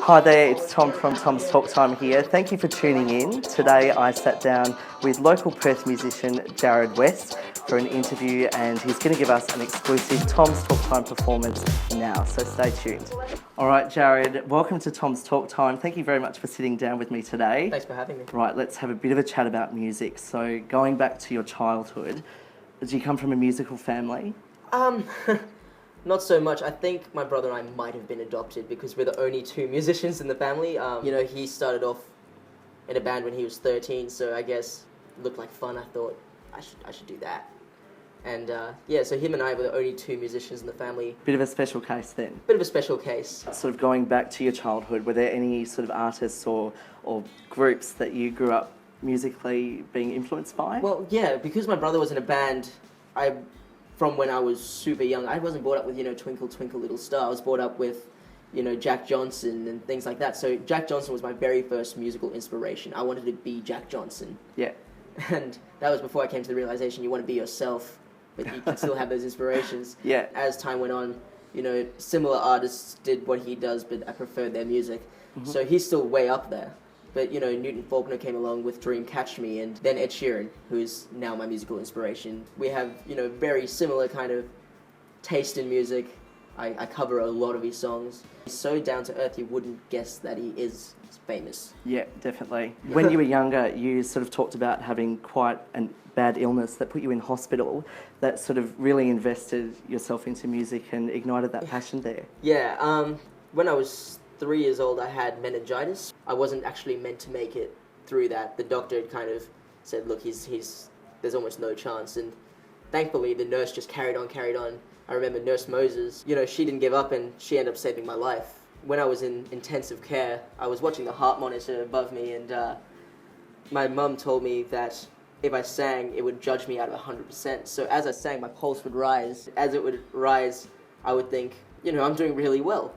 Hi there, it's Tom from Tom's Talk Time here. Thank you for tuning in. Today I sat down with local Perth musician Jarryd West for an interview, and he's going to give us an exclusive Tom's Talk Time performance now, so stay tuned. All right, Jarryd, welcome to Tom's Talk Time. Thank you very much for sitting down with me today. Thanks for having me. Right, let's have a bit of a chat about music. So going back to your childhood, did you come from a musical family? Not so much. I think my brother and I might have been adopted because we're the only two musicians in the family. He started off in a band when he was 13, so I guess it looked like fun. I thought I should do that. And so him and I were the only two musicians in the family. Bit of a special case then. Bit of a special case. Sort of going back to your childhood, were there any sort of artists or groups that you grew up musically being influenced by? Well, yeah, because my brother was in a band, from when I was super young, I wasn't brought up with, Twinkle Twinkle Little Star. I was brought up with, Jack Johnson and things like that. So Jack Johnson was my very first musical inspiration. I wanted to be Jack Johnson. Yeah. And that was before I came to the realization you want to be yourself, but you can still have those inspirations. Yeah. As time went on, similar artists did what he does, but I preferred their music. Mm-hmm. So he's still way up there. But, Newton Faulkner came along with Dream Catch Me, and then Ed Sheeran, who's now my musical inspiration. We have, very similar kind of taste in music. I cover a lot of his songs. He's so down to earth, you wouldn't guess that he is famous. Yeah, definitely. When you were younger, you sort of talked about having quite a bad illness that put you in hospital, that sort of really invested yourself into music and ignited that passion there. Yeah, when I was 3 years old, I had meningitis. I wasn't actually meant to make it through that. The doctor had kind of said, look, there's almost no chance. And thankfully, the nurse just carried on. I remember Nurse Moses, she didn't give up and she ended up saving my life. When I was in intensive care, I was watching the heart monitor above me, and my mum told me that if I sang, it would judge me out of 100%. So as I sang, my pulse would rise. As it would rise, I would think, I'm doing really well.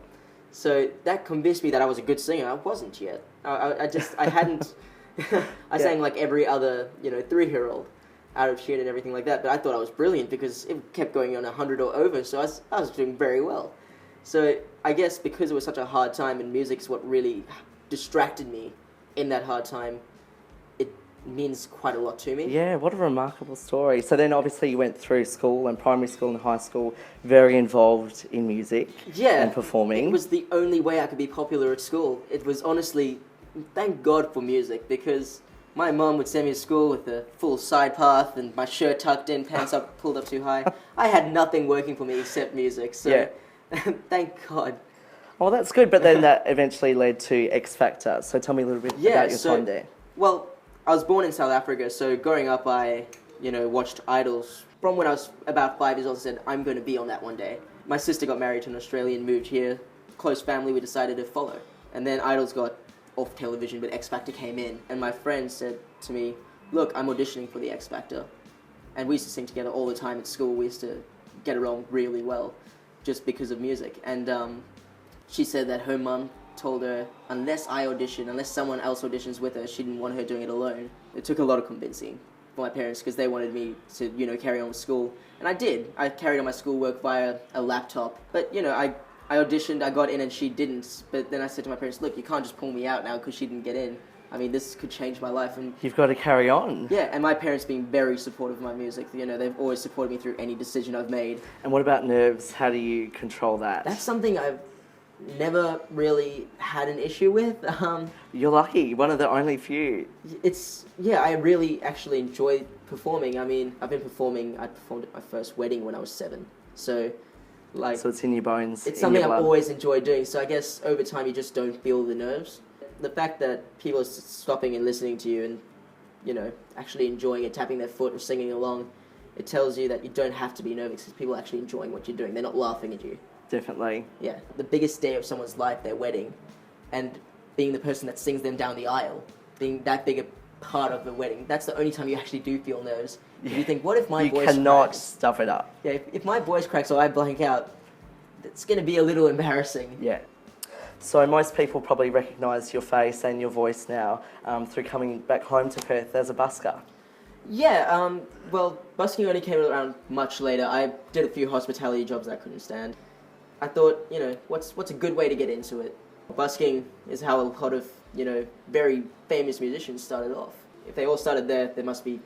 So that convinced me that I was a good singer. I wasn't yet. I hadn't. I sang like every other, 3-year-old, out of tune and everything like that. But I thought I was brilliant because it kept going on 100 or over. So I was doing very well. So I guess because it was such a hard time, and music's what really distracted me in that hard time, it means quite a lot to me. Yeah, what a remarkable story. So then obviously you went through school and primary school and high school, very involved in music and performing. It was the only way I could be popular at school. It was honestly, thank God for music, because my mum would send me to school with a full side path and my shirt tucked in, pants up, pulled up too high. I had nothing working for me except music, so thank God. Well, that's good, but then that eventually led to X Factor. So tell me a little bit about your time there. Well, I was born in South Africa, so growing up I, watched Idols. From when I was about 5 years old, I said, I'm going to be on that one day. My sister got married to an Australian, moved here. Close family, we decided to follow. And then Idols got off television, but X Factor came in. And my friend said to me, look, I'm auditioning for the X Factor. And we used to sing together all the time at school. We used to get along really well just because of music. And she said that her mum told her, unless someone else auditions with her, she didn't want her doing it alone. It took a lot of convincing for my parents because they wanted me to, carry on with school. And I did. I carried on my schoolwork via a laptop. But, I auditioned, I got in and she didn't. But then I said to my parents, look, you can't just pull me out now because she didn't get in. I mean, this could change my life. And you've got to carry on. Yeah, and my parents being very supportive of my music. They've always supported me through any decision I've made. And what about nerves? How do you control that? That's something I've never really had an issue with. You're lucky, one of the only few. I really actually enjoy performing. I mean, I performed at my first wedding when I was 7. So it's in your bones. It's something I've always enjoyed doing. So I guess over time you just don't feel the nerves. The fact that people are stopping and listening to you and, actually enjoying it, tapping their foot or singing along, it tells you that you don't have to be nervous because people are actually enjoying what you're doing. They're not laughing at you. Definitely. Yeah, the biggest day of someone's life, their wedding, and being the person that sings them down the aisle, being that big a part of the wedding, that's the only time you actually do feel nerves. Yeah. You think, what if my voice cracks? You cannot stuff it up. Yeah, if my voice cracks or I blank out, it's going to be a little embarrassing. Yeah. So most people probably recognise your face and your voice now through coming back home to Perth as a busker. Yeah, busking only came around much later. I did a few hospitality jobs I couldn't stand. I thought, what's a good way to get into it? Busking is how a lot of, very famous musicians started off. If they all started there must be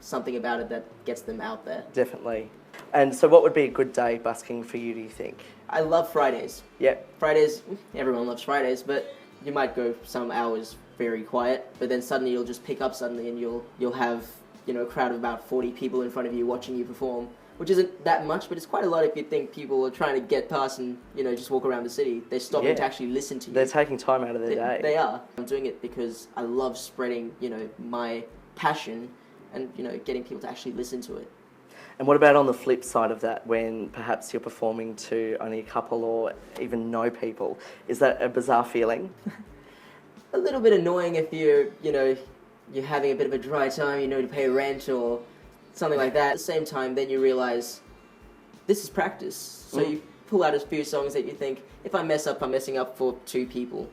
something about it that gets them out there. Definitely. And so what would be a good day busking for you, do you think? I love Fridays. Yep. Fridays, everyone loves Fridays, but you might go some hours very quiet, but then suddenly you'll just pick up suddenly and you'll have, a crowd of about 40 people in front of you watching you perform, which isn't that much, but it's quite a lot if you think people are trying to get past and, just walk around the city. They're stopping to actually listen to you. They're taking time out of their day. They are. I'm doing it because I love spreading, my passion and, getting people to actually listen to it. And what about on the flip side of that, when perhaps you're performing to only a couple or even no people? Is that a bizarre feeling? A little bit annoying if you're having a bit of a dry time, to pay rent or something like that. At the same time, then you realize this is practice. So you pull out a few songs that you think, if I mess up, I'm messing up for 2 people.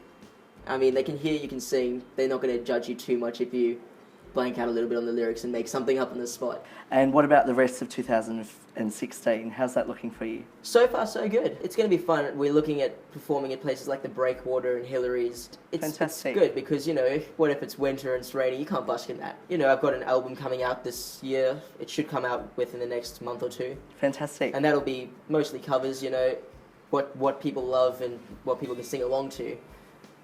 I mean, they can hear you can sing. They're not going to judge you too much if you blank out a little bit on the lyrics and make something up on the spot. And what about the rest of 2016? How's that looking for you? So far, so good. It's going to be fun. We're looking at performing at places like the Breakwater and Hillary's. Fantastic. It's good because, what if it's winter and it's raining? You can't busk in that. I've got an album coming out this year. It should come out within the next month or 2. Fantastic. And that'll be mostly covers, what people love and what people can sing along to,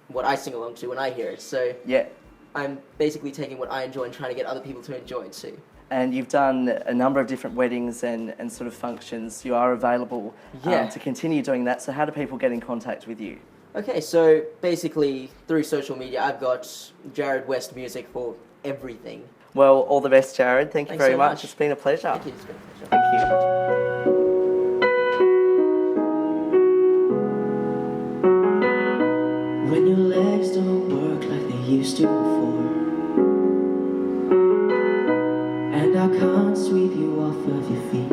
what I sing along to when I hear it. So yeah. I'm basically taking what I enjoy and trying to get other people to enjoy it too. And you've done a number of different weddings and sort of functions. You are available to continue doing that. So how do people get in contact with you? Okay, so basically through social media, I've got Jarryd West Music for everything. Well, all the best, Jarryd. Thank you very so much. It's been a pleasure. Thank you. It's been a pleasure. Thank you. When your legs don't work like they used to before, and I can't sweep you off of your feet,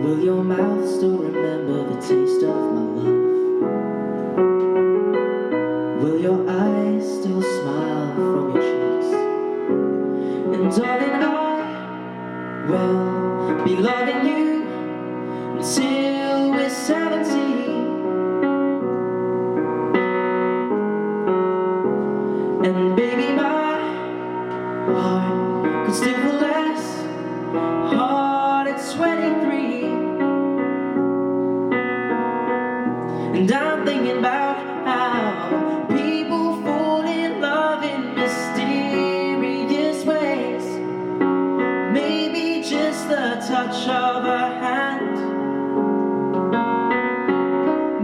will your mouth still remember the taste of my love? Will your eyes still smile from your cheeks? And darling, I will be loving you until we're 17. And baby, my heart could still feel less hard at 23. And I'm thinking about how people fall in love in mysterious ways. Maybe just the touch of a hand.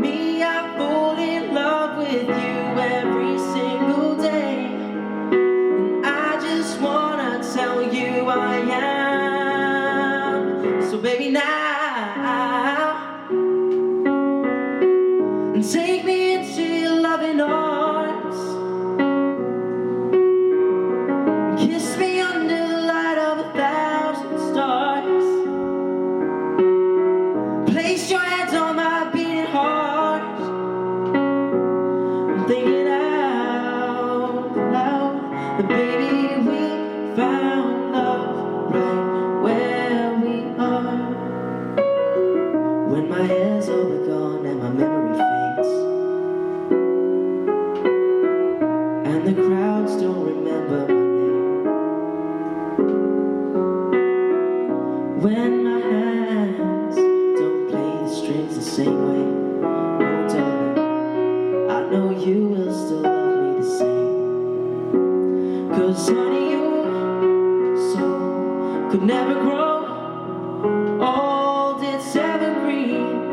Me, I fall in love with you every single day. Tell you I am. So baby, now take me into your loving arms, kiss me under the light of 1,000 stars, place your hands on my beating heart. I'm thinking out loud, the baby we found love right where we are. When my hair's all gone and my memory fades, and the crowd still remember my name. When my hands don't play the strings the same way, oh darling, I know you will still love me the same. 'Cause honey, could never grow old, it's evergreen.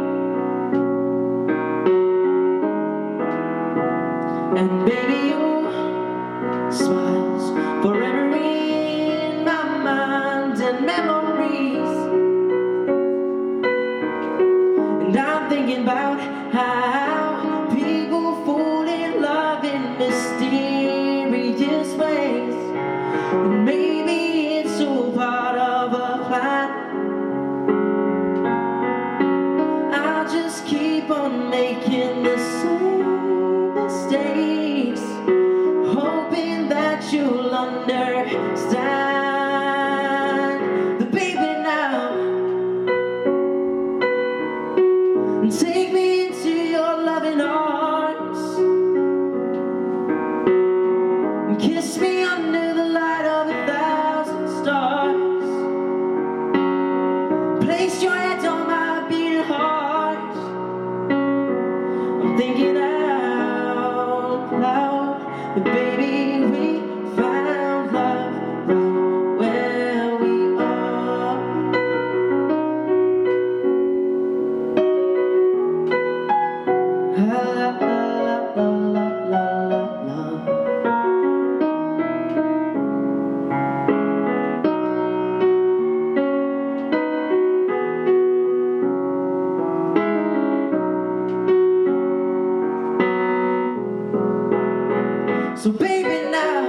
And baby, your smiles forever in my mind and memories. And I'm thinking about how people fall in love in mysterious ways. And maybe it's all part of a plan. I'll just keep on making the same mistakes, hoping that you'll understand. But baby, now take me Place your hands on my beating heart. I'm thinking out loud that baby we found love right where we are. La la la la la la la. So baby now,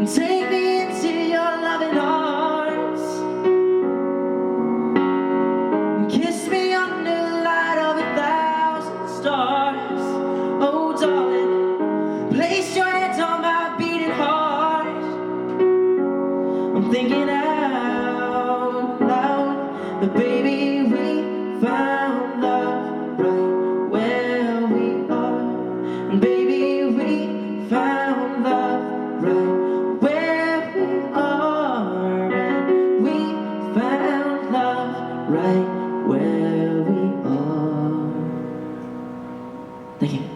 take me into your loving arms, and kiss me under the light of 1,000 stars. Oh darling, place your hands on my beating heart. I'm thinking out loud that baby we found love right where we are. And baby we found love right where we are. And we found love right where we are. Thank you.